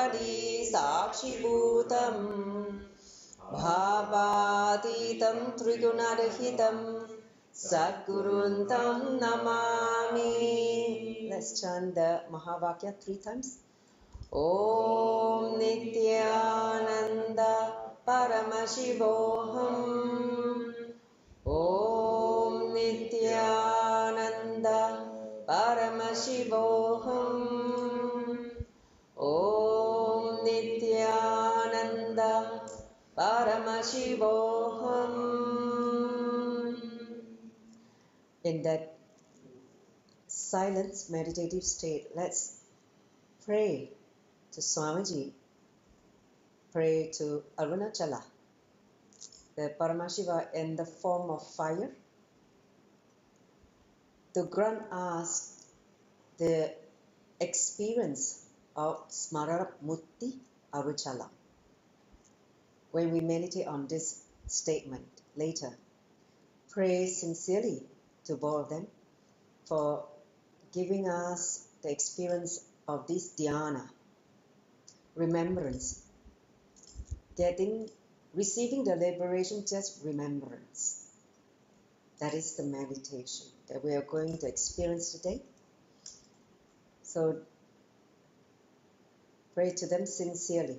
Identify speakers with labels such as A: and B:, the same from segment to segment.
A: Bhavadi Sakshibhutam Bhavatitam Trigunarahitam Sadguruntam Namami. Let's chant the Mahavakya 3 times. Om Nithyananda Paramashivoham. Om Nithyananda Paramashivoham. Om Nithyananda Paramashivoham. In that silent meditative state, let's pray to Swamiji, pray to Arunachala, the Paramashiva in the form of fire, to grant us the experience of Smaranath, Mukthi, Arunachalam. When we meditate on this statement later, pray sincerely to both of them for giving us the experience of this dhyana, remembrance, receiving the liberation, just remembrance. That is the meditation that we are going to experience today. So pray to them sincerely.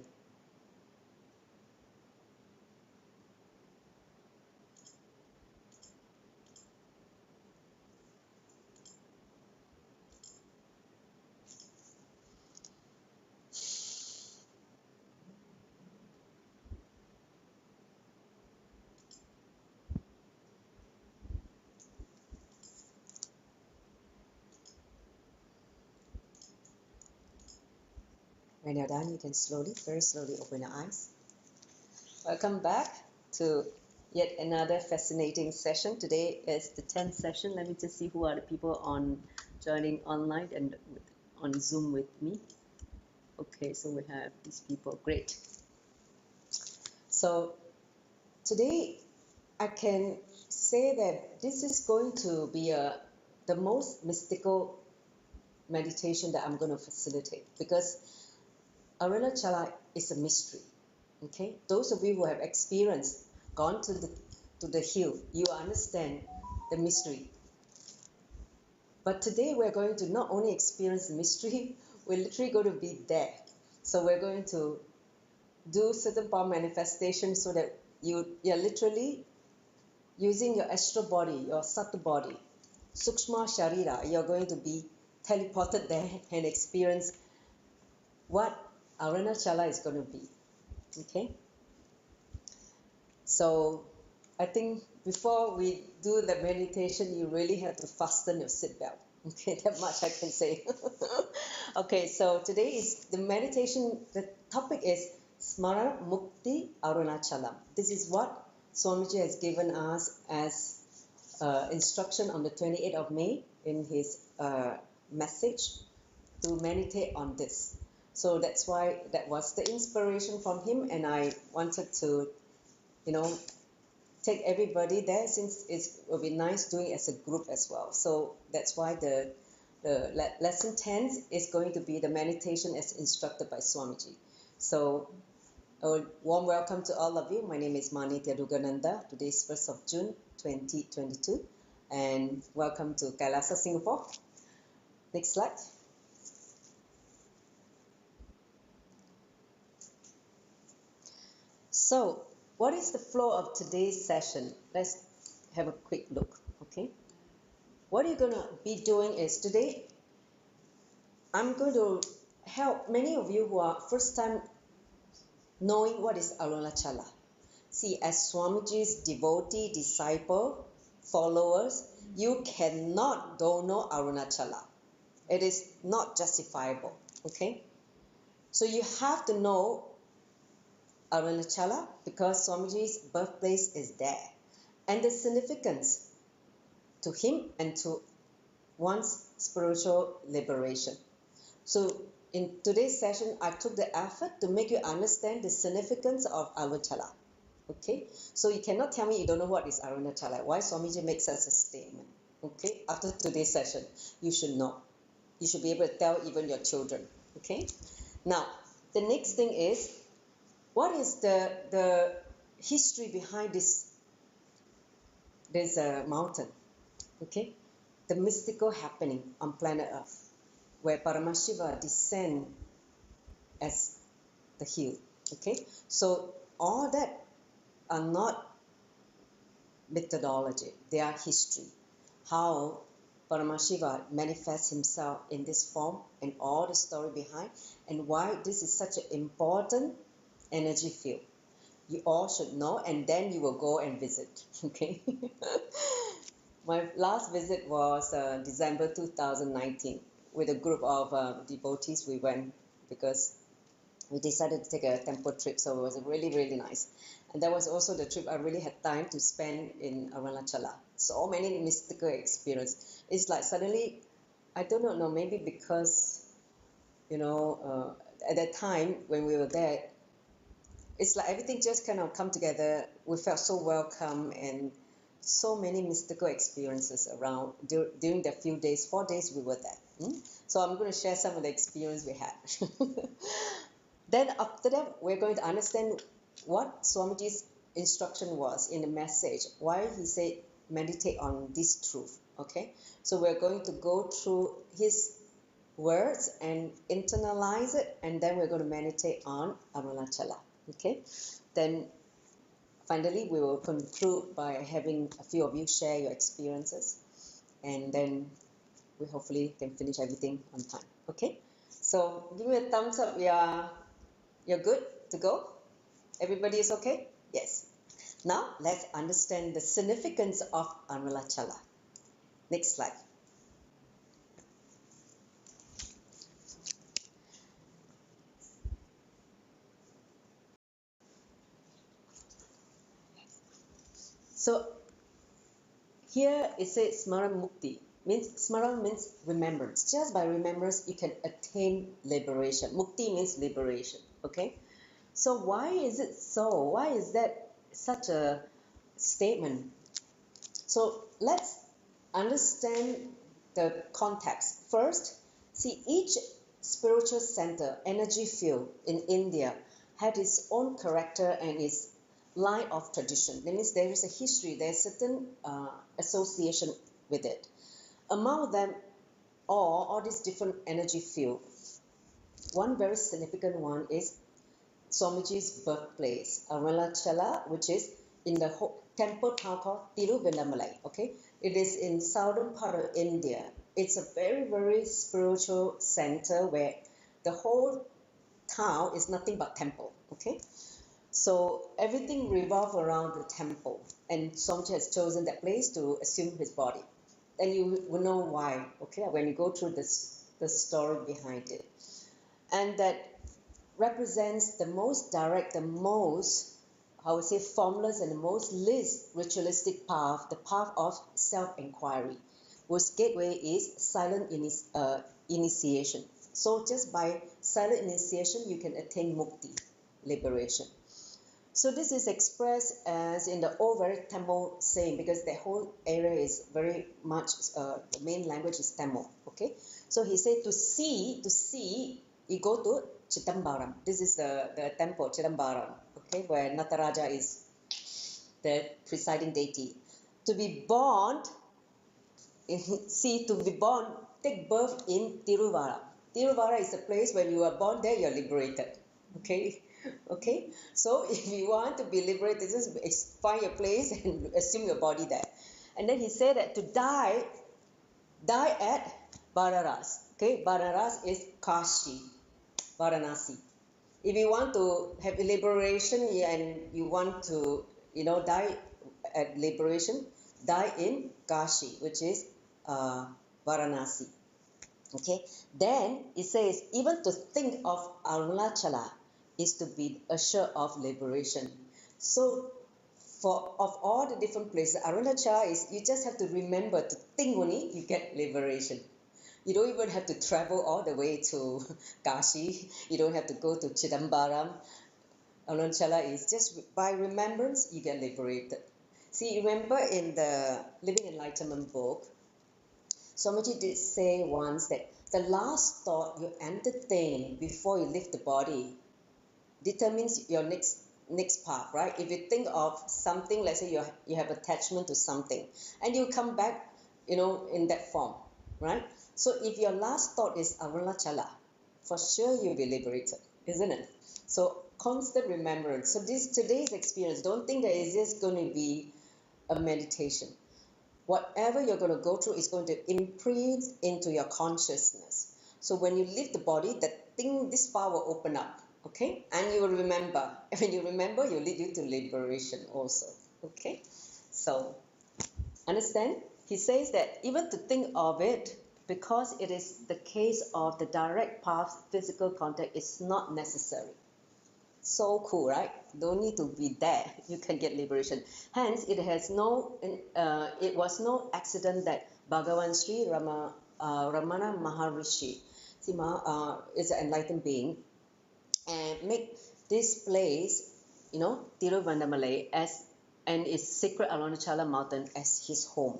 A: When you're done, you can very slowly open your eyes. Welcome back to yet another fascinating session. Today is the 10th session. Let me just see who are the people joining online and on Zoom with me. Okay, so we have these people. Great. So today I can say that this is going to be the most mystical meditation that I'm going to facilitate, because Arunachala is a mystery. Okay, those of you who have experienced, gone to the hill, you understand the mystery. But today we're going to not only experience the mystery, we're literally going to be there. So we're going to do certain power manifestations so that you're literally using your astral body, your subtle body, Sukshma Sharira. You're going to be teleported there and experience what Arunachala is going to be. Okay? So I think before we do the meditation, you really have to fasten your seatbelt. Okay, that much I can say. Okay, so today is the meditation, the topic is Smaranath, Mukthi, Arunachalam. This is what Swamiji has given us as instruction on the 28th of May in his message to meditate on this. So that's why that was the inspiration from him, and I wanted to, take everybody there, since it will be nice doing it as a group as well. So that's why the lesson 10 is going to be the meditation as instructed by Swamiji. So a warm welcome to all of you. My name is Manitya Dugananda. Today is 1st of June 2022, and welcome to Kailasa, Singapore. Next slide. So, what is the flow of today's session? Let's have a quick look, okay? What you're going to be doing is today, I'm going to help many of you who are first time knowing what is Arunachala. See, as Swamiji's devotee, disciple, followers, you cannot don't know Arunachala. It is not justifiable, okay? So you have to know Arunachala because Swamiji's birthplace is there, and the significance to him and to one's spiritual liberation. So in today's session, I took the effort to make you understand the significance of Arunachala. Okay, so you cannot tell me you don't know what is Arunachala. Why Swamiji makes such a statement? Okay, after today's session, you should know. You should be able to tell even your children. Okay, now the next thing is, what is the history behind this mountain? Okay, the mystical happening on planet Earth, where Paramashiva descend as the hill. Okay, so all that are not methodology, they are history. How Paramashiva manifests himself in this form and all the story behind, and why this is such an important energy field. You all should know, and then you will go and visit. Okay. My last visit was December 2019 with a group of devotees. We went because we decided to take a temple trip, so it was really, really nice. And that was also the trip I really had time to spend in Arunachalam. So many mystical experience. It's like suddenly, I don't know, maybe because, at that time when we were there, it's like everything just kind of come together. We felt so welcome and so many mystical experiences around during the few days, 4 days we were there. So I'm going to share some of the experience we had. Then after that, we're going to understand what Swamiji's instruction was in the message, why he said meditate on this truth. Okay, so we're going to go through his words and internalize it, and then we're going to meditate on Arunachalam. Okay, then finally we will conclude by having a few of you share your experiences, and then we hopefully can finish everything on time. Okay, so give me a thumbs up. You're good to go? Everybody is okay? Yes. Now let's understand the significance of Arunachalam. Next slide. So here it says Smaran Mukthi. Smaran means remembrance. Just by remembrance you can attain liberation. Mukti means liberation. Okay? So why is it so? Why is that such a statement? So let's understand the context. First, see, each spiritual center, energy field in India had its own character and its line of tradition. That means there is a history, there is certain association with it. Among them all these different energy fields, one very significant one is Swamiji's birthplace, Arunachala, which is in the temple town called Tiruvannamalai. Okay, it is in southern part of India. It's a very, very spiritual center where the whole town is nothing but temple. Okay, so everything revolves around the temple, and Swamiji has chosen that place to assume his body. And you will know why. Okay, when you go through the story behind it, and that represents the most direct, the most, I would say, formless and the most least ritualistic path, the path of self-inquiry, whose gateway is silent initiation. So just by silent initiation, you can attain mukti, liberation. So this is expressed as in the old very Tamil saying, because the whole area is very much, the main language is Tamil. Okay, so he said to see, you go to Chidambaram. This is the temple, Chidambaram, okay, where Nataraja is the presiding deity. To be born, take birth in Tiruvara. Tiruvara is a place when you are born there, you are liberated. Okay, okay. So if you want to be liberated, just find a place and assume your body there. And then he said that to die at Banaras. Okay, Banaras is Kashi, Varanasi. If you want to have liberation and you want to, die at liberation, die in Kashi, which is Varanasi. Okay. Then it says even to think of Arunachala is to be assured of liberation. So of all the different places, Arunachala is, you just have to remember to think only, you get liberation. You don't even have to travel all the way to Kashi. You don't have to go to Chidambaram. Arunachala is just by remembrance, you get liberated. See, remember in the Living Enlightenment book, Swamiji did say once that the last thought you entertain before you leave the body determines your next path, right? If you think of something, let's say you have attachment to something, and you come back, in that form, right? So if your last thought is Arunachala, for sure you'll be liberated, isn't it? So constant remembrance. So today's experience, don't think that it's just going to be a meditation. Whatever you're going to go through is going to imprint into your consciousness. So when you leave the body, this power will open up, okay? And you will remember. And when you remember, you'll lead you to liberation also, okay? So, understand? He says that even to think of it, because it is the case of the direct path, physical contact is not necessary. So cool, right? Don't need to be there. You can get liberation. Hence, it was no accident that Bhagavan Sri Ramana Maharishi is an enlightened being and make this place, Tiruvannamalai and its sacred Arunachala mountain as his home.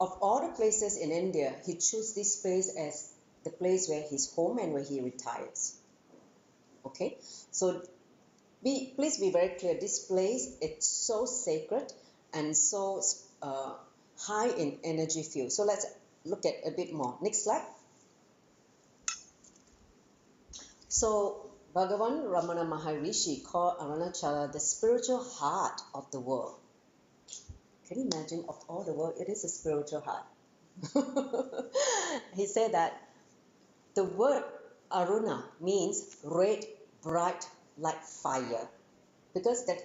A: Of all the places in India, he chose this place as the place where he's home and where he retires. Okay, so please be very clear. This place, it's so sacred and so high in energy field. So let's look at a bit more. Next slide. So Bhagavan Ramana Maharishi called Arunachala the spiritual heart of the world. Can you imagine, of all the world, it is a spiritual heart. He said that the word Aruna means red, bright, like fire. Because that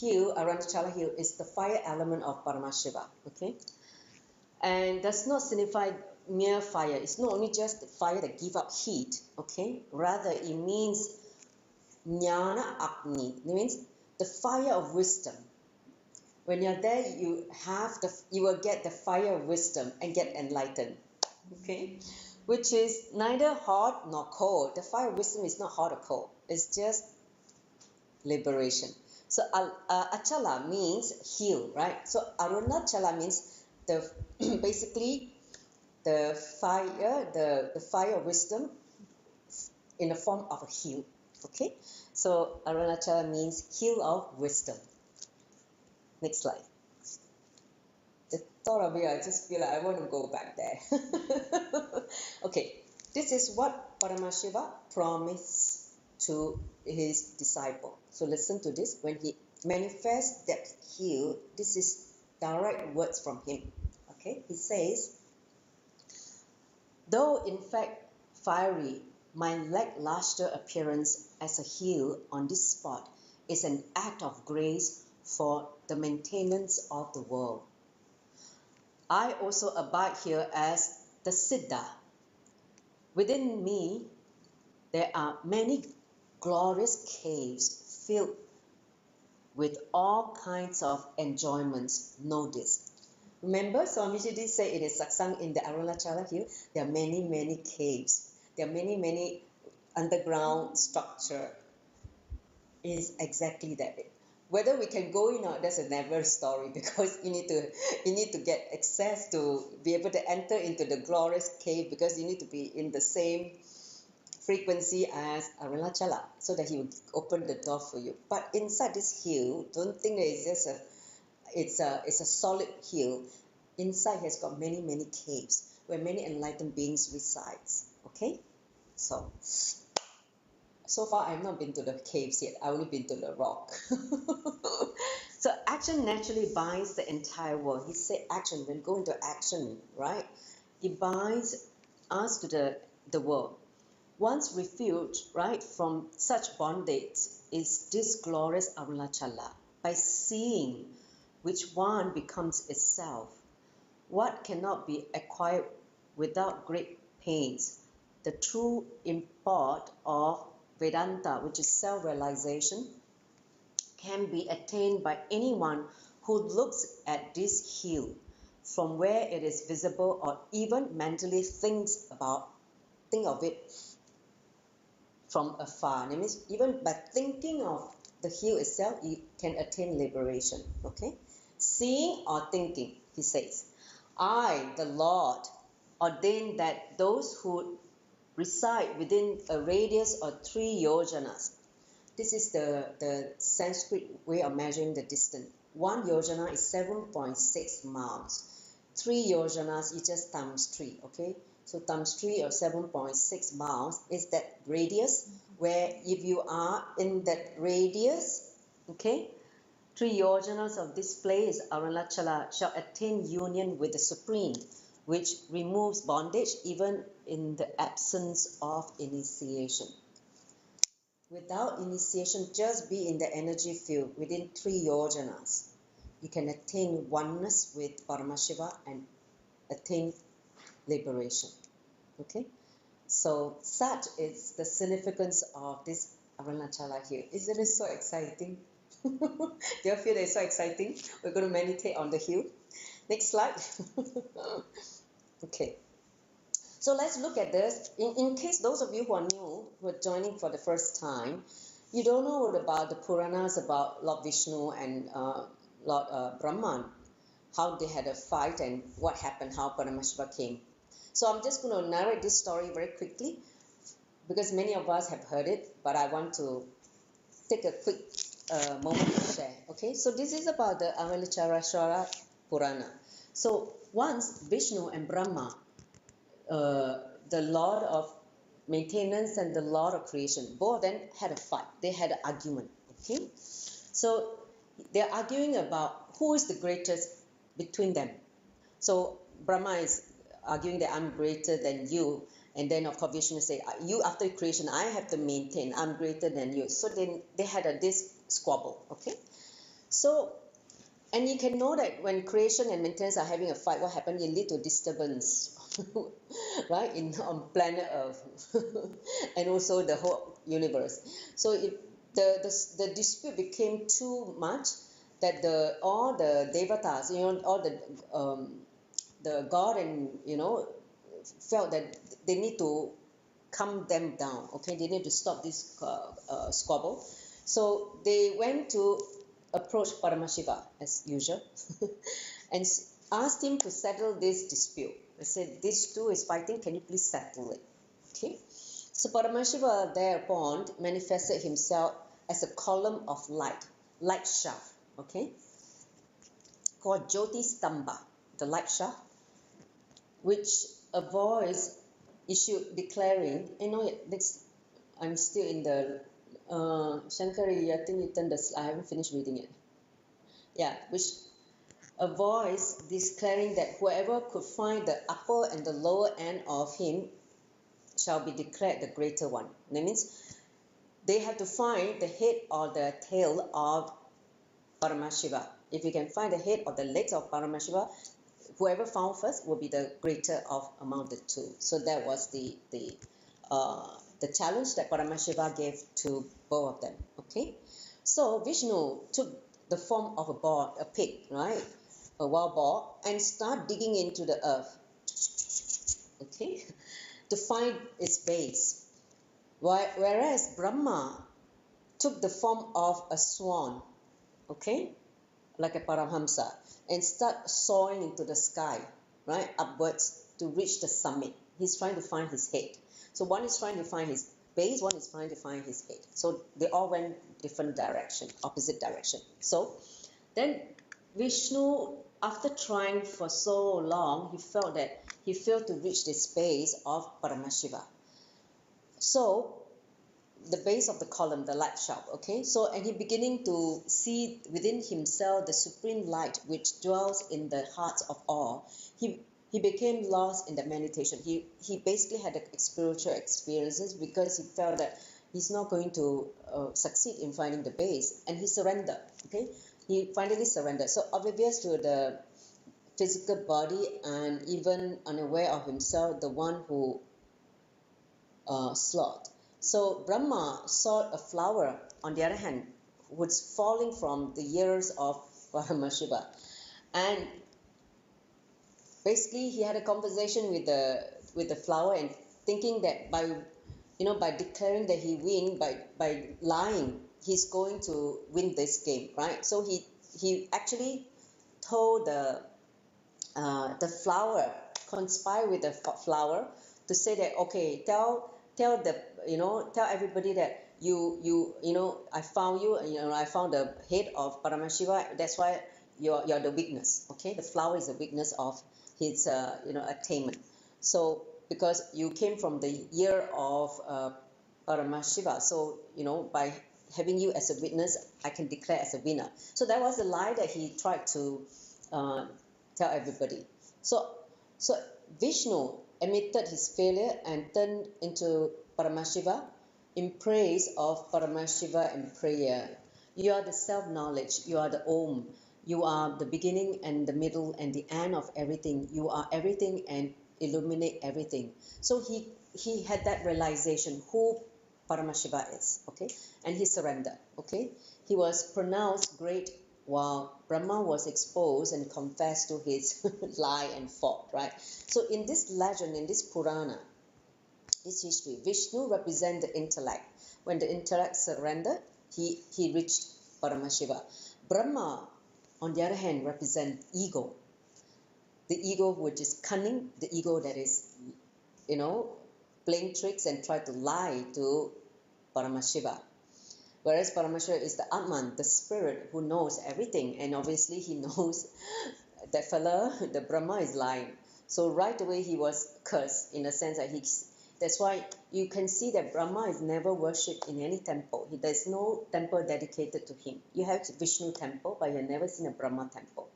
A: hill, Arunachala hill, is the fire element of Paramashiva, okay? And does not signify mere fire. It's not only just the fire that gives up heat, okay? Rather, it means Jnana Agni. It means the fire of wisdom. When you're there, you will get the fire of wisdom and get enlightened, okay? Which is neither hot nor cold. The fire of wisdom is not hot or cold. It's just liberation. So Achala means heal, right? So Arunachala means basically the fire of wisdom in the form of a heel. Okay? So Arunachala means heel of wisdom. Next slide. The thought of it, I just feel like I want to go back there. Okay, this is what Paramashiva promised to his disciple. So listen to this. When he manifests that heel, this is direct words from him. Okay, he says, though in fact fiery, my lackluster appearance as a heel on this spot is an act of grace for the maintenance of the world. I also abide here as the Siddha. Within me, there are many glorious caves filled with all kinds of enjoyments. Know this. Remember, Swamiji said it is satsang in the Arunachala hill. There are many, many caves. There are many, many underground structure. It is exactly that. Whether we can go in or that's another story, because you need to get access to be able to enter into the glorious cave, because you need to be in the same frequency as Arunachala so that he will open the door for you. But inside this hill, don't think that it's just it's a solid hill. Inside has got many, many caves where many enlightened beings resides. Okay, so far I've not been to the caves yet. I've only been to the rock. So action naturally binds the entire world. He said action, when go into action, right? It binds us to the world. One's refuge, right, from such bondage is this glorious Arunachala. By seeing which one becomes itself, what cannot be acquired without great pains, the true import of Vedanta, which is self-realization, can be attained by anyone who looks at this hill from where it is visible, or even mentally think of it from afar. That means even by thinking of the hill itself, you can attain liberation. Okay? Seeing or thinking, he says, I, the Lord, ordain that those who reside within a radius of 3 yojanas. This is the Sanskrit way of measuring the distance. 1 yojana is 7.6 miles. 3 yojanas is just times 3, okay? So times 3 or 7.6 miles is that radius, where if you are in that radius, okay, 3 yojanas of this place, Arunachala, shall attain union with the Supreme, which removes bondage even in the absence of initiation. Without initiation, just be in the energy field within 3 yojanas. You can attain oneness with Paramashiva and attain liberation. Okay? So such is the significance of this Arunachala here. Isn't it so exciting? Do you feel that it's so exciting? We're going to meditate on the hill. Next slide. Okay. So let's look at this. In case those of you who are new, who are joining for the first time, you don't know about the Puranas about Lord Vishnu and Lord Brahman, how they had a fight and what happened, how Paramashiva came. So I'm just going to narrate this story very quickly because many of us have heard it, but I want to take a quick moment to share. Okay, so this is about the Avalokiteshvara Purana. So once Vishnu and Brahma, the Lord of maintenance and the Lord of creation, both of them had a fight. They had an argument. Okay, so they're arguing about who is the greatest between them. So Brahma is arguing that I'm greater than you, and then of course Vishnu said, you after creation I have to maintain, I'm greater than you. So then they had this squabble. Okay, so and you can know that when creation and maintenance are having a fight, what happens? It leads to disturbance, right? On planet Earth and also the whole universe. So if the dispute became too much that all the devatas, all the god and felt that they need to calm them down. Okay, they need to stop this squabble. So they went to approach Paramashiva as usual and asked him to settle this dispute. They said, these two is fighting, can you please settle it? Okay. So Paramashiva thereupon manifested himself as a column of light shaft, okay, called Jyoti Stamba, the light shaft, which a voice issued declaring, I'm still in the Shankari, I think I haven't finished reading it. Yeah, which a voice declaring that whoever could find the upper and the lower end of him shall be declared the greater one. That means they have to find the head or the tail of Paramashiva. If you can find the head or the legs of Paramashiva, whoever found first will be the greater of among the two. So that was the challenge that Paramashiva gave to both of them. Okay, so Vishnu took the form of a pig, right, a wild boar, and start digging into the earth, okay, to find its base. Whereas Brahma took the form of a swan, okay, like a Paramhamsa, and start soaring into the sky, right, upwards to reach the summit. He's trying to find his head. So one is trying to find his base, one is trying to find his head. So they all went different direction, opposite direction. So then Vishnu, after trying for so long, he felt that he failed to reach the base of Paramashiva. So the base of the column, the light shaft, okay? So, and he beginning to see within himself the supreme light which dwells in the hearts of all. He became lost in the meditation. He basically had spiritual experiences because he felt that he's not going to succeed in finding the base, and he surrendered, okay? He finally surrendered. So oblivious to the physical body and even unaware of himself, the one who slaughtered. So Brahma saw a flower, on the other hand, was falling from the ears of Paramashiva. And basically he had a conversation with the flower and thinking that by declaring that he win, by lying, he's going to win this game, right? So he actually told the flower, conspire with the flower to say that, okay, tell the, tell everybody that I found you, I found the head of Paramashiva. That's why you're the weakness. Okay, the flower is the weakness of his attainment. So because you came from the year of Paramashiva, so by having you as a witness, I can declare as a winner. So that was the lie that he tried to tell everybody. So Vishnu admitted his failure and turned into Paramashiva in praise of Paramashiva and prayer. You are the self-knowledge. You are the Om. You are the beginning and the middle and the end of everything. You are everything and illuminate everything. So he had that realization who Paramashiva is, okay, and he surrendered, okay. He was pronounced great while Brahma was exposed and confessed to his lie and fault, right? So in this legend, in this Purana, this history, Vishnu represents the intellect. When the intellect surrendered, he reached Paramashiva. Brahma, on the other hand, represents ego. The ego which is cunning, the ego that is, playing tricks and try to lie to Paramashiva. Whereas Paramashiva is the Atman, the spirit who knows everything, and obviously he knows that fella, the Brahma, is lying. So right away he was cursed in the sense that that's why you can see that Brahma is never worshipped in any temple. There's no temple dedicated to him. You have Vishnu temple, but you've never seen a Brahma temple.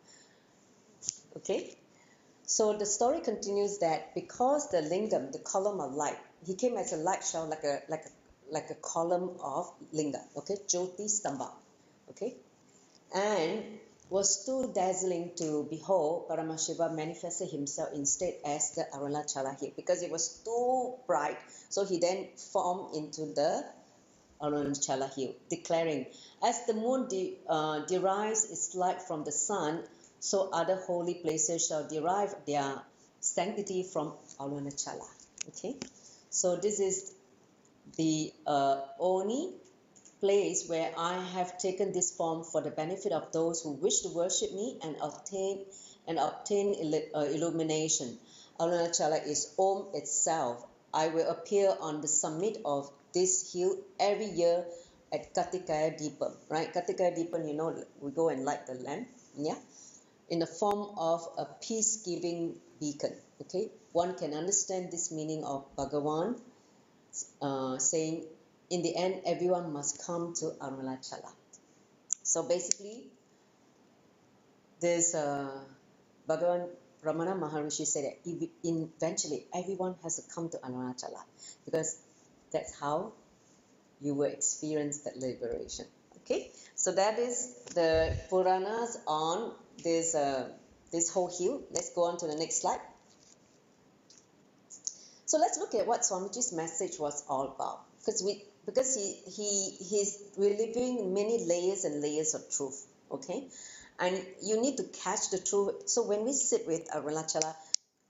A: Okay? So the story continues that because the lingam, the column of light, he came as a light shell, like a column of linga, okay, Jyoti Stamba, okay, and was too dazzling to behold. Paramashiva manifested himself instead as the Arunachala hill because it was too bright. So he then formed into the Arunachala hill, declaring, as the moon derives its light from the sun, so other holy places shall derive their sanctity from Arunachala. Okay, so this is the only place where I have taken this form for the benefit of those who wish to worship me and obtain illumination. Arunachala is Om itself. I will appear on the summit of this hill every year at Kartikaya Deepam, right? Kartikaya Deepam, we go and light the lamp, yeah, in the form of a peace-giving beacon. Okay, one can understand this meaning of Bhagavan saying, in the end, everyone must come to Arunachala. So basically, there's Bhagavan Ramana Maharishi said that eventually everyone has to come to Arunachala because that's how you will experience that liberation. Okay, so that is the Puranas on this whole hill. Let's go on to the next slide. So let's look at what Swamiji's message was all about, because he's reliving many layers and layers of truth, okay, and you need to catch the truth. So when we sit with Arunachala,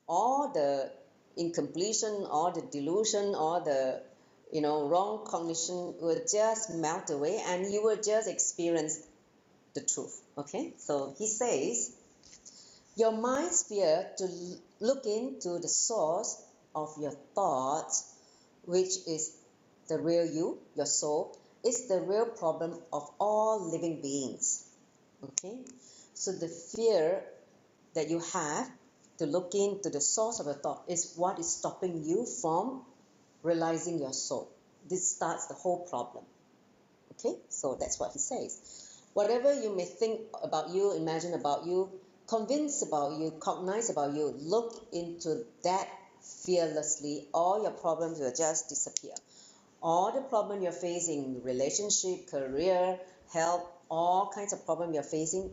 A: all the incompletion, all the delusion, all the wrong cognition will just melt away, and you will just experience the truth. Okay, so he says, your mind sphere to look into the source of your thoughts, which is the real you, your soul, is the real problem of all living beings. Okay, so the fear that you have to look into the source of your thought is what is stopping you from realizing your soul. This starts the whole problem. Okay, so that's what he says. Whatever you may think about you, imagine about you, convince about you, cognize about you, look into that fearlessly, all your problems will just disappear. All the problem you're facing, relationship, career, health, all kinds of problem you're facing,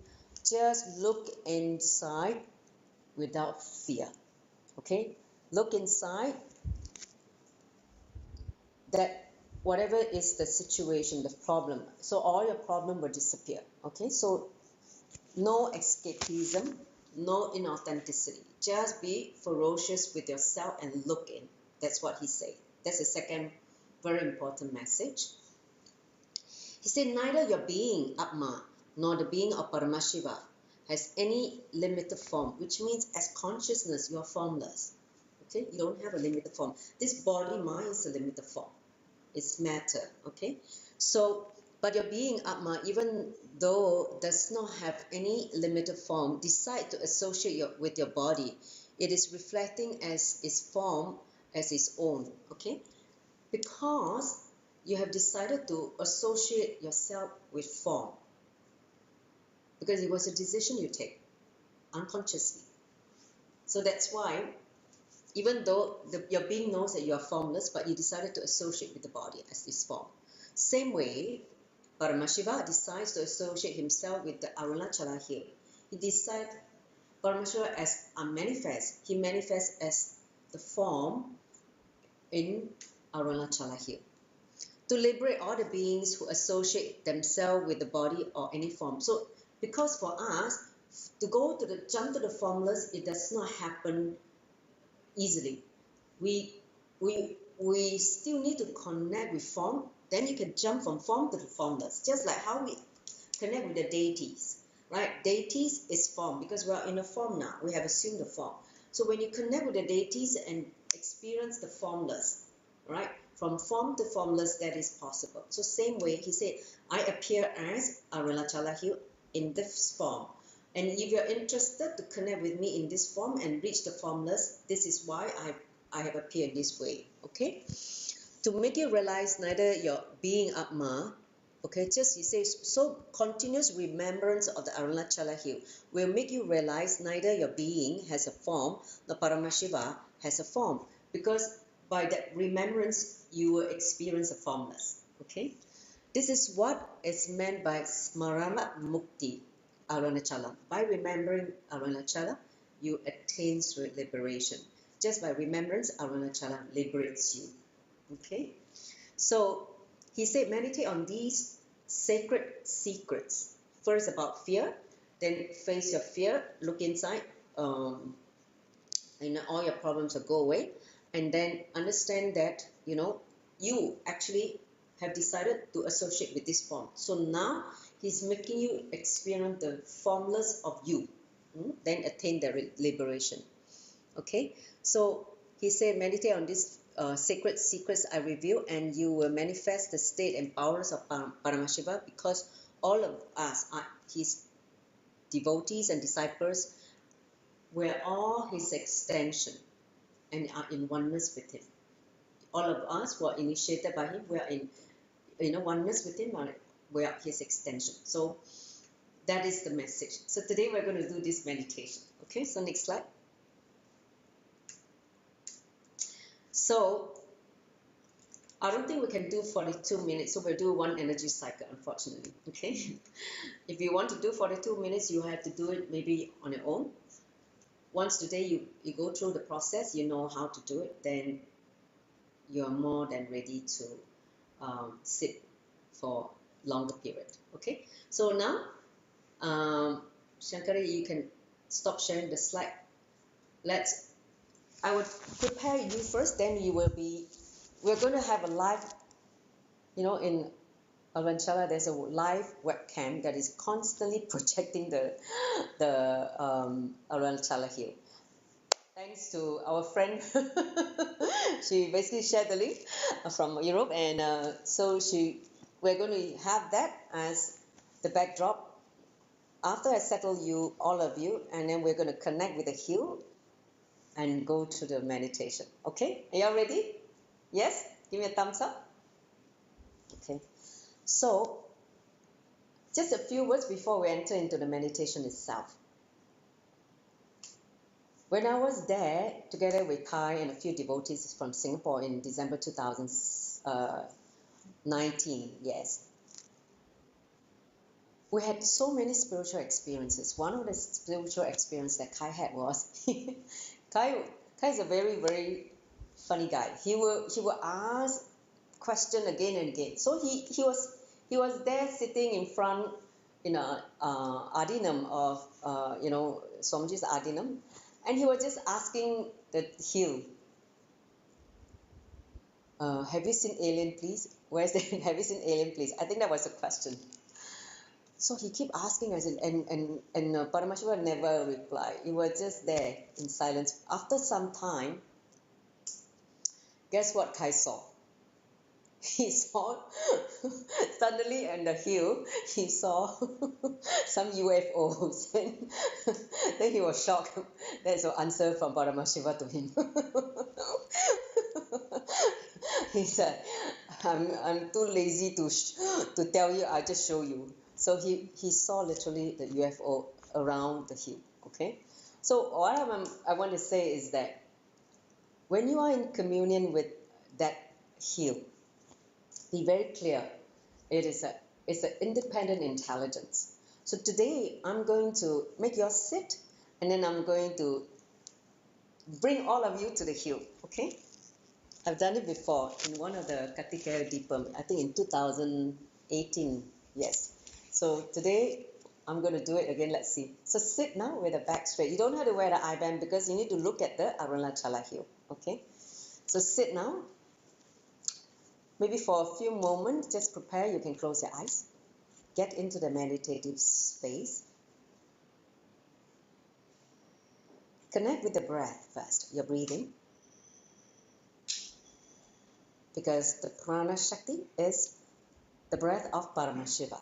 A: just look inside without fear. Okay, look inside, that whatever is the situation, the problem, so all your problem will disappear. Okay, so no escapism, no inauthenticity. Just be ferocious with yourself and look in. That's what he said. That's the second very important message. He said, neither your being, Atma, nor the being of Paramashiva has any limited form, which means as consciousness, you are formless. Okay, you don't have a limited form. This body, mind is a limited form. It's matter. Okay, so but your being Atma, even though does not have any limited form, decide to associate with your body. It is reflecting as its form as its own. Okay, because you have decided to associate yourself with form, because it was a decision you take unconsciously. So that's why, even though your being knows that you are formless, but you decided to associate with the body as this form. Same way, Paramashiva decides to associate himself with the Arunachala hill. He decides Paramashiva as unmanifest. He manifests as the form in Arunachala hill, to liberate all the beings who associate themselves with the body or any form. So, because for us, to go to the jump to the formless, it does not happen easily. We still need to connect with form. Then you can jump from form to the formless, just like how we connect with the deities, right? Deities is form because we are in a form now. We have assumed the form. So when you connect with the deities and experience the formless, right? From form to formless, that is possible. So same way, he said, I appear as Arunachala hill in this form. And if you're interested to connect with me in this form and reach the formless, this is why I have appeared this way. Okay? To make you realize neither your being Atma, okay, just he says, so continuous remembrance of the Arunachala hill will make you realize neither your being has a form, the Paramashiva has a form. Because by that remembrance, you will experience a formless. Okay? This is what is meant by Smaranath Mukthi, Arunachalam. By remembering Arunachala, you attain liberation. Just by remembrance, Arunachala liberates you. Okay? So, he said, meditate on these sacred secrets. First about fear, then face your fear, look inside, and all your problems will go away. And then understand that, you actually have decided to associate with this form. So now he's making you experience the formless of you, then attain the liberation. Okay, so he said, meditate on these sacred secrets I reveal, and you will manifest the state and powers of Paramashiva, because all of us are his devotees and disciples. We're all his extension and are in oneness with him. All of us who are initiated by him, we are in oneness with him, we are his extension. So that is the message. So today we're going to do this meditation. Okay, so next slide. So I don't think we can do 42 minutes, so we'll do one energy cycle, unfortunately. Okay, if you want to do 42 minutes, you have to do it maybe on your own. Once today you go through the process, you know how to do it, then you're more than ready to sit for longer period. Okay, so now Shankari, you can stop sharing the slide. I would prepare you first, then we're going to have a live, in Arunachalam there's a live webcam that is constantly projecting the Arunachala hill. Thanks to our friend, she basically shared the link from Europe, and so we're going to have that as the backdrop. After I settle all of you, and then we're going to connect with the hill and go to the meditation. Okay, are you all ready? Yes? Give me a thumbs up. Okay, so just a few words before we enter into the meditation itself. When I was there, together with Kai and a few devotees from Singapore in December 2019, yes, we had so many spiritual experiences. One of the spiritual experiences that Kai had was, Kai is a very, very funny guy. He will ask question again and again. So he was there sitting in front in a Adinam of Swamiji's Adinam, and he was just asking the hill, have you seen alien, please? Where's the have you seen alien, please? I think that was the question. So he kept asking us, and Paramashiva never replied. He was just there in silence. After some time, Guess what Kai saw? He saw, suddenly on the hill, he saw some UFOs. Then he was shocked. That's the answer from Paramashiva to him. He said, I'm too lazy to tell you, I just show you. So he saw literally the UFO around the hill. Okay? So what I want to say is that when you are in communion with that hill, be very clear. It's an independent intelligence. So today I'm going to make you sit, and then I'm going to bring all of you to the hill. Okay? I've done it before in one of the Katikaya Deepam, I think in 2018. Yes. So today I'm going to do it again. Let's see. So sit now with the back straight. You don't have to wear the eye band because you need to look at the Arunachala hill. Okay? So sit now. Maybe for a few moments, just prepare. You can close your eyes. Get into the meditative space. Connect with the breath first, your breathing. Because the Parashakti is the breath of Paramashiva.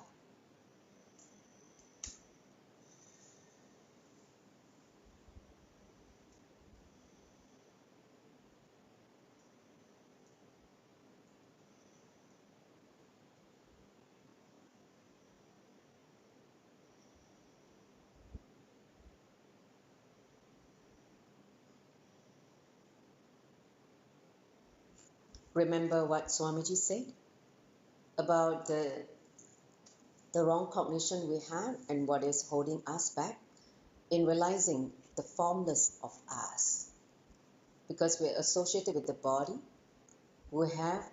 A: Remember what Swamiji said about the wrong cognition we have and what is holding us back in realizing the formless of us. Because we're associated with the body, we have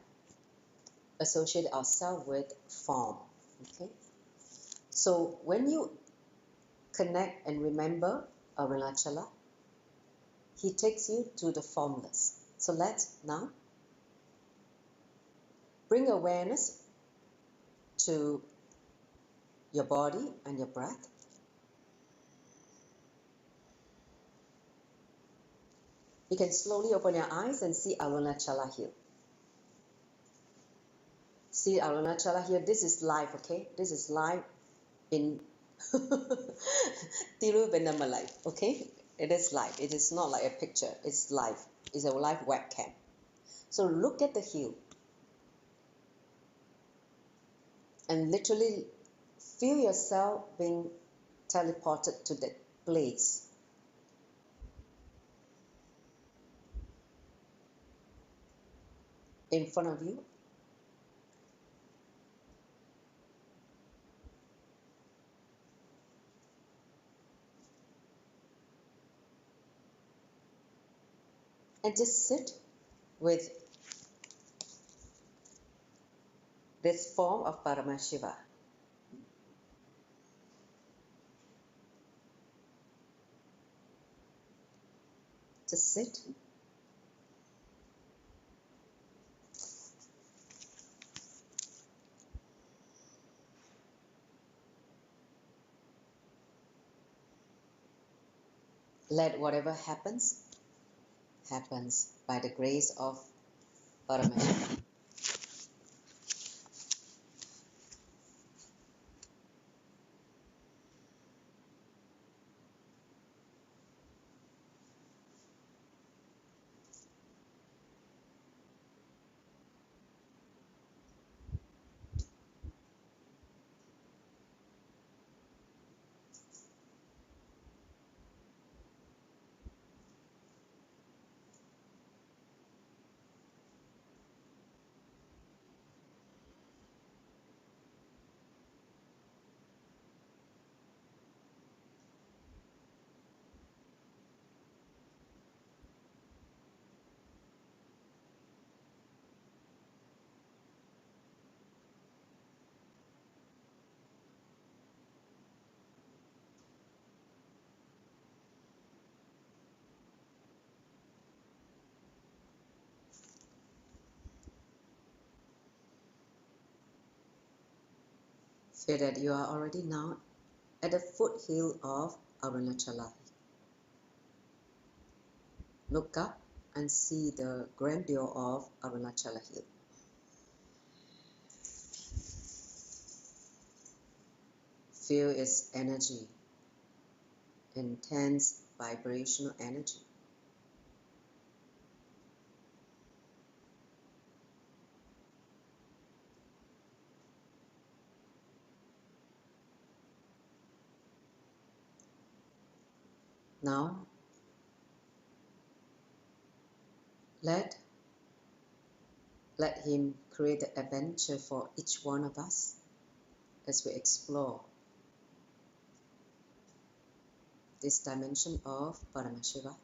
A: associated ourselves with form. Okay? So when you connect and remember Arunachala, he takes you to the formless. So let's now bring awareness to your body and your breath. You can slowly open your eyes and see Arunachala here. See Arunachala here. This is live, okay? This is live in Tiruvannamalai, okay? It is live. It is not like a picture. It's live. It's a live webcam. So look at the hill and literally feel yourself being teleported to that place. In front of you. And just sit with this form of Paramashiva. Just sit. Let whatever happens by the grace of Paramashiva. Feel that you are already now at the foothill of Arunachala. Look up and see the grandeur of Arunachala Hill. Feel its energy, intense vibrational energy. Now, let him create the adventure for each one of us as we explore this dimension of Paramashiva.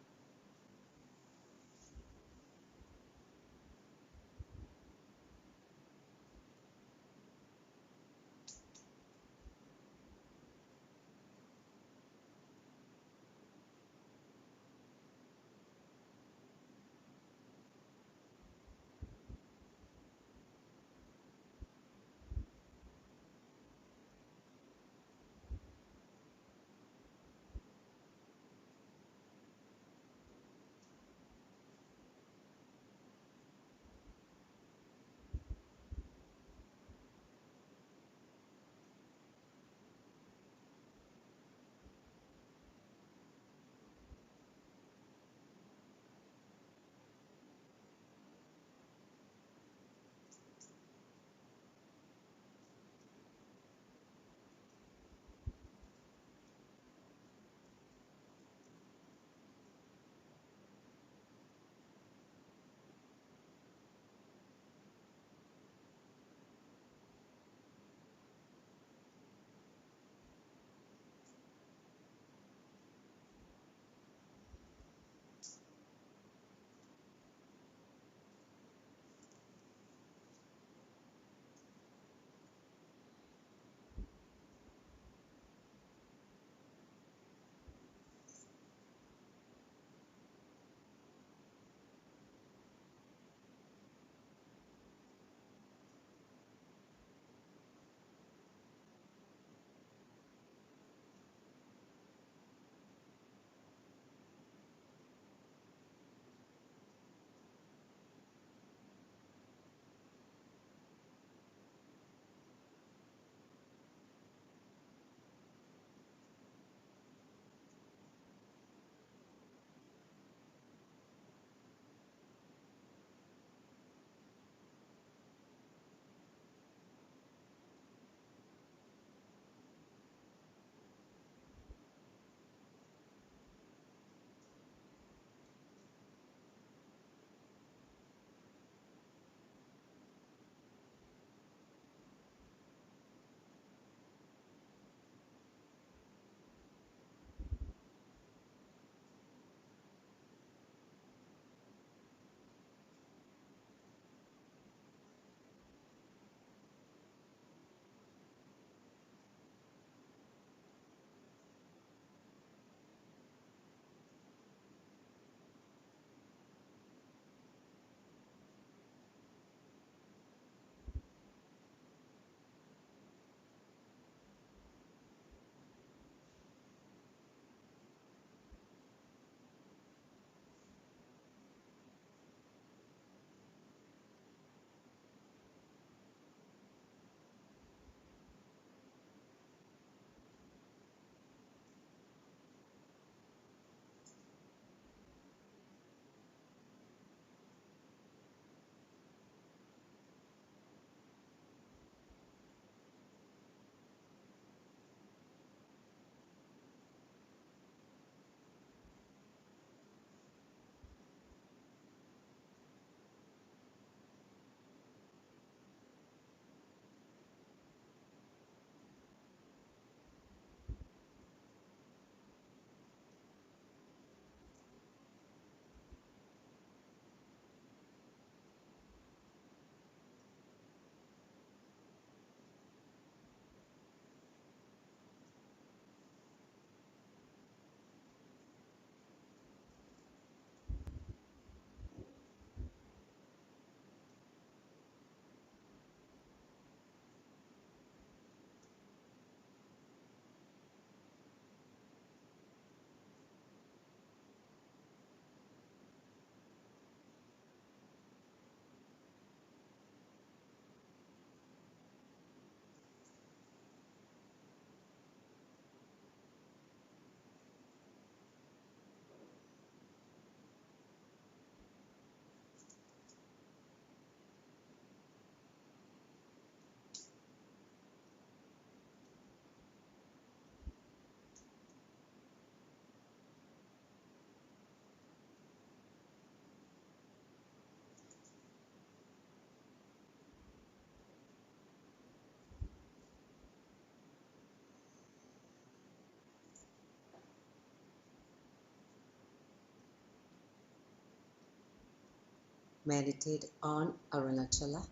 A: Meditate on Arunachala,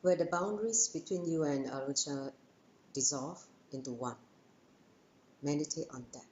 A: where the boundaries between you and Arunachala dissolve into one. Meditate on that.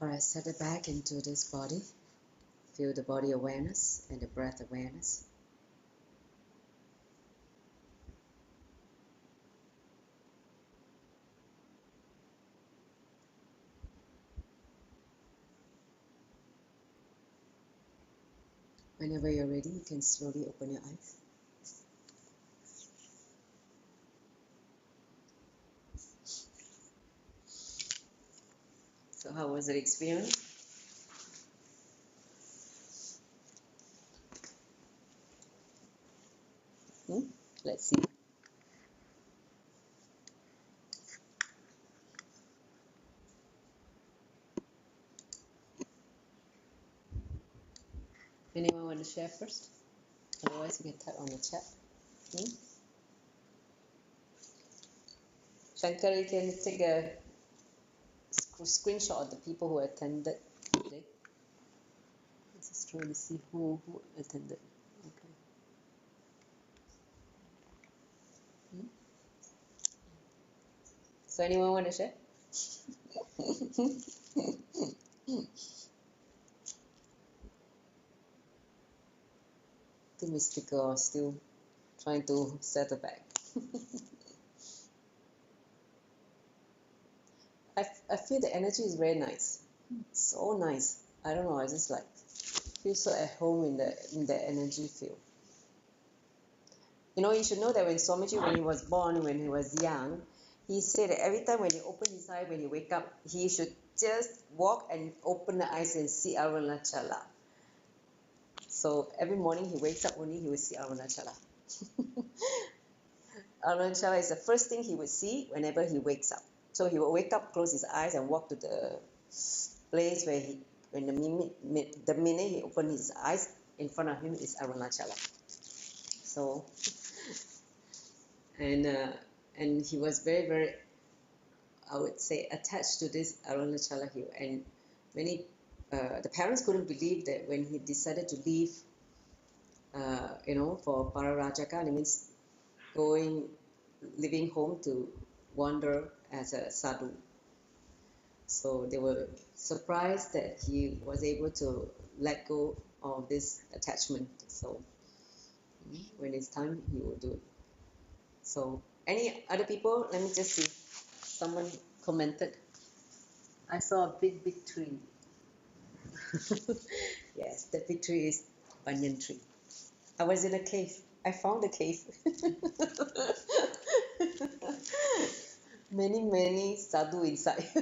A: All right, settle back into this body. Feel the body awareness and the breath awareness. Whenever you're ready, you can slowly open your eyes. So how was the experience? Let's see. Anyone want to share first? Otherwise, you can type on the chat. Shankar, you can take a screenshot of the people who attended today. Let's just try to see who attended. Okay. So anyone want to share? Too mystical, still trying to settle back. I feel the energy is very nice. So nice. I don't know, I just like feel so at home in the energy field. You know, you should know that when Swamiji, when he was born, when he was young, he said that every time when he opened his eye, when he wake up, he should just walk and open the eyes and see Arunachala. So every morning he wakes up only, he will see Arunachala. Arunachala is the first thing he would see whenever he wakes up. So he will wake up, close his eyes, and walk to the place where when the minute he opened his eyes, in front of him is Arunachala. So, and he was very, very, I would say, attached to this Arunachala hill. And when the parents couldn't believe that when he decided to leave, for Parashakti, it means leaving home to wander as a sadhu. So they were surprised that he was able to let go of this attachment. So when it's time, he will do it. So any other people? Let me just see. Someone commented, I saw a big tree. Yes, the big tree is banyan tree. I was in a cave. I found a cave. Many sadhu inside. I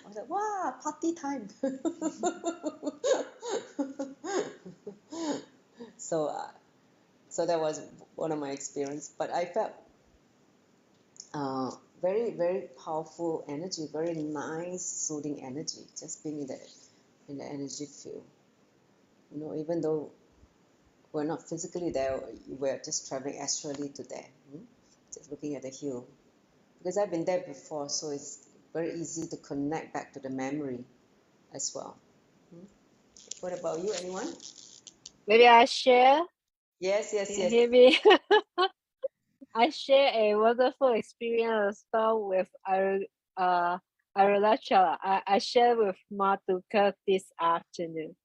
A: was like, wow, party time. So that was one of my experience. But I felt very, very powerful energy, very nice, soothing energy, just being in the energy field. You know, even though we're not physically there, we're just traveling astrally to there, just looking at the hill. Because I've been there before, so it's very easy to connect back to the memory as well. What about you, anyone?
B: Maybe I share.
A: Yes.
B: Can you hear me? I share a wonderful experience with Arunachalam. I share with Madhuka this afternoon.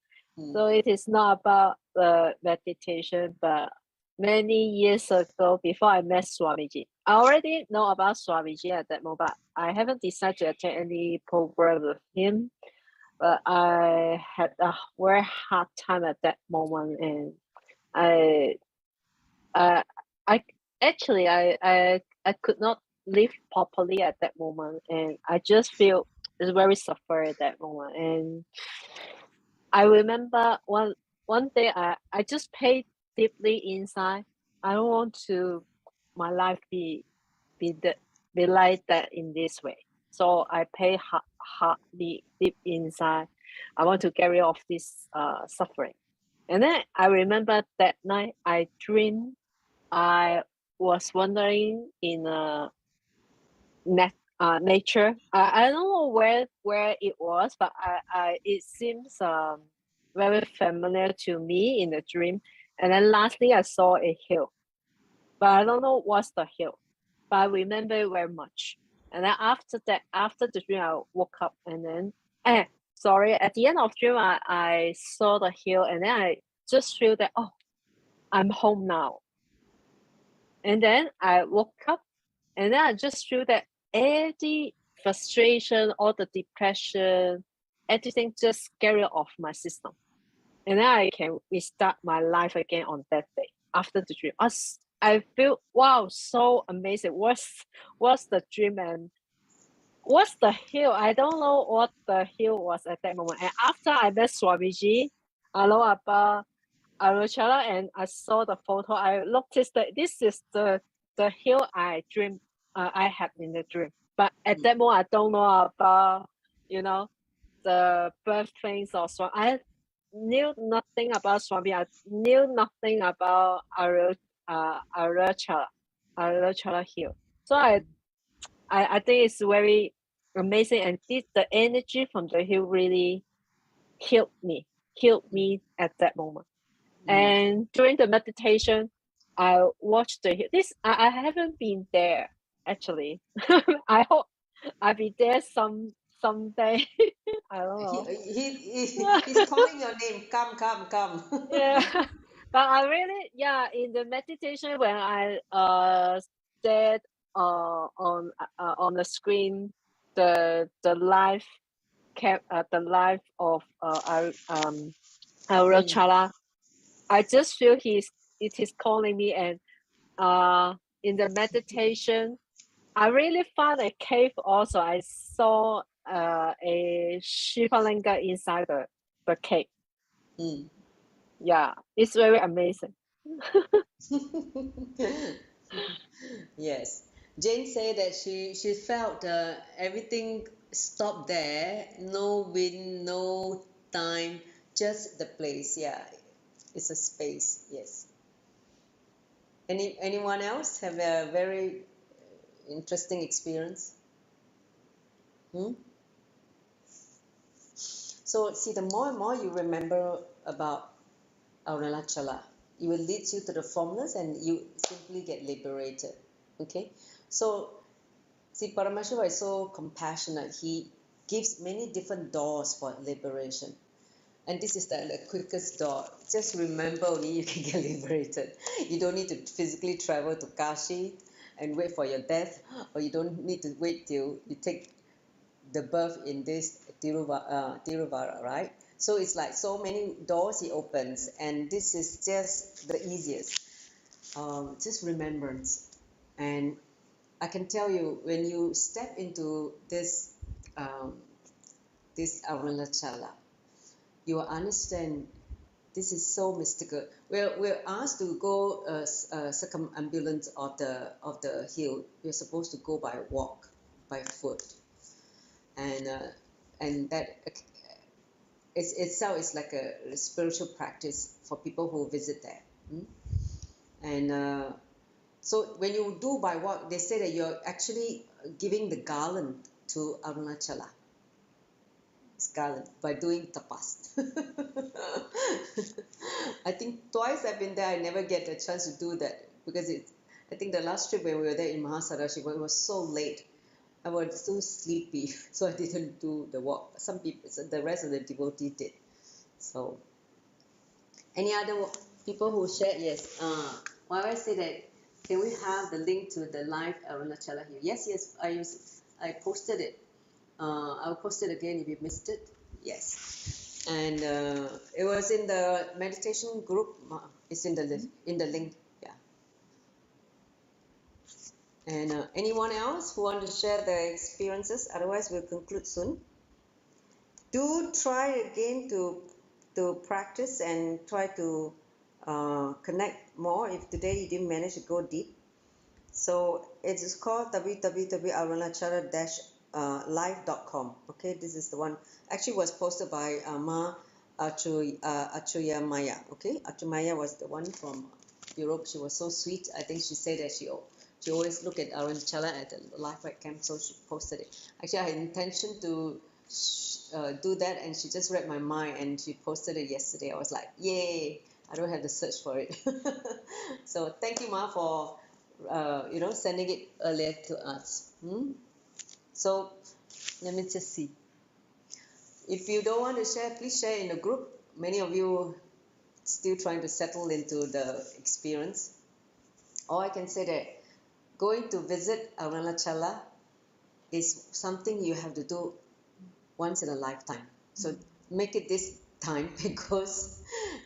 B: So it is not about the meditation, but many years ago, before I met Swamiji, I already know about Swamiji at that moment. I haven't decided to attend any program with him, but I had a very hard time at that moment, and I actually could not live properly at that moment, and I just feel very suffer at that moment. And I remember one day I just paid deeply inside. I don't want to my life be like that in this way. So I pay deep inside. I want to carry off this suffering. And then I remember that night I dreamed I was wandering in nature. I don't know where it was, but it seems very familiar to me in the dream. And then lastly, I saw a hill, but I don't know what's the hill, but I remember it very much. And then after that, after the dream, I woke up, and then Sorry, at the end of dream, I saw the hill, and then I just feel that, oh, I'm home now. And then I woke up, and then I just feel that any frustration, all the depression, everything just carry off my system. And then I can restart my life again on that day after the dream. I feel, wow, so amazing. What's the dream and what's the hill? I don't know what the hill was at that moment. And after I met Swamiji, I know about Arunachalam, and I saw the photo, I noticed that this is the hill I dreamed, I had in the dream. But at that moment, I don't know about, the birthplace or so. I knew nothing about Swami. I knew nothing about Arunachalam Hill. So I think it's very amazing, and the energy from the hill really healed me at that moment. And during the meditation, I watched the hill. I haven't been there actually. I hope I'll be there someday. I don't know.
A: He's calling your name. Come, come, come.
B: Yeah. But I really, in the meditation, when I said on the screen the life the life of Arunachalam, I just feel it is calling me. And in the meditation, I really found a cave also. I saw a Shivalinga inside the cave. Yeah, it's very amazing.
A: Yes. Jane said that she felt everything stopped there. No wind, no time, just the place. Yeah, it's a space. Yes. Anyone else have a very interesting experience? So see, the more and more you remember about Arunachala, it will lead you to the formless, and you simply get liberated. Okay, so see, Paramashiva is so compassionate. He gives many different doors for liberation, and this is the quickest door. Just remember, only you can get liberated. You don't need to physically travel to Kashi and wait for your death, or you don't need to wait till you take the birth in this Tiruvara, right? So it's like so many doors he opens, and this is just the easiest. Just remembrance. And I can tell you, when you step into this Arunachala, you will understand this is so mystical. We're asked to go circumambulance of the hill. We're supposed to go by walk, by foot, and that itself is like a spiritual practice for people who visit there. And so when you do by walk, they say that you're actually giving the garland to Arunachala. It's garland by doing tapas. I think twice I've been there, I never get a chance to do that because I think the last trip when we were there in Mahasarashiva, it was so late. I was so sleepy, so I didn't do the walk. Some people, the rest of the devotees did. So, any other people who shared? Yes. Why I say that? Can we have the link to the live Arunachala here? Yes. I posted it. I'll post it again if you missed it. Yes. And it was in the meditation group. It's in the link. Yeah. And anyone else who want to share their experiences? Otherwise, we'll conclude soon. Do try again to practice and try to connect more if today you didn't manage to go deep. So it is called www.arunachala-live.com. Okay, this is the one. Actually, was posted by Ma Achuya Maya. Okay, Achuya Maya was the one from Europe. She was so sweet. I think she said that she always look at Arunachala at the live webcam, so she posted it. Actually, I had intention to do that, and she just read my mind and she posted it yesterday. I was like, yay! I don't have to search for it. So thank you, Ma, for sending it earlier to us. So let me just see. If you don't want to share, please share in a group. Many of you still trying to settle into the experience. Or I can say that going to visit Arunachala is something you have to do once in a lifetime. So make it this time, because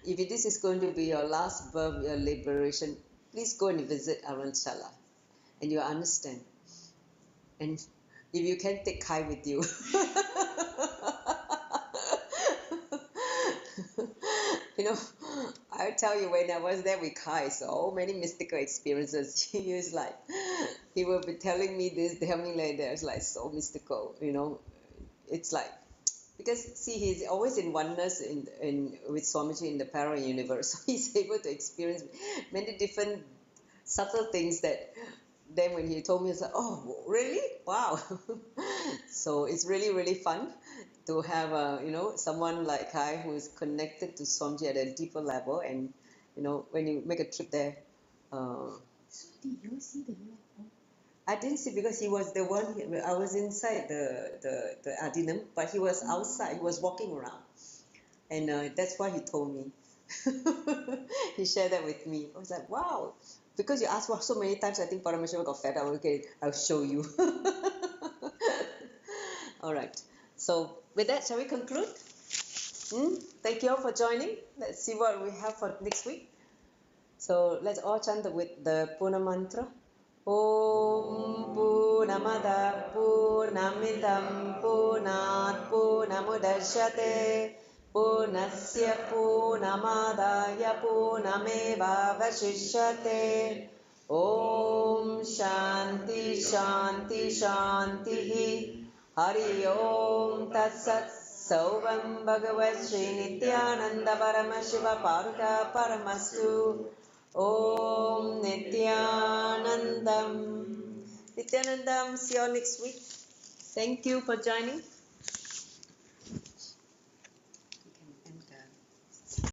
A: if this is going to be your last birth, your liberation, please go and visit Arunachala and you'll understand. And if you can, take Kai with you. You know, I tell you, when I was there with Kai, so many mystical experiences. He was like, he will be telling me this, telling me like that. It's like so mystical, you know. It's like, because see, he's always in oneness in with Swamiji in the para universe, so he's able to experience many different subtle things that. Then when he told me, it's like, oh, really? Wow. So it's really, really fun to have someone like Kai who is connected to Swamiji at a deeper level, and when you make a trip there.
C: So did you see the UFO?
A: I didn't see, because he was the one. I was inside the Adinam, but he was outside. He was walking around, and that's why he told me. He shared that with me. I was like, wow. Because you asked for so many times, I think Paramashivoham got fed up. Okay, I'll show you. All right. So with that, shall we conclude? Thank you all for joining. Let's see what we have for next week. So let's all chant with the Puna mantra. Om Purnamada Purnamidam Purnat Purnamudachyate Purnasya Purnamadaya Purnameva Vashishyate. Om Shanti Shanti Shanti. Hari Om Tat Sat. Sauvam Bhagavad Sri Nithyananda Paramashiva Paruka Paramastu. Om Nithyanandam. Nithyanandam, see you all next week. Thank you for joining.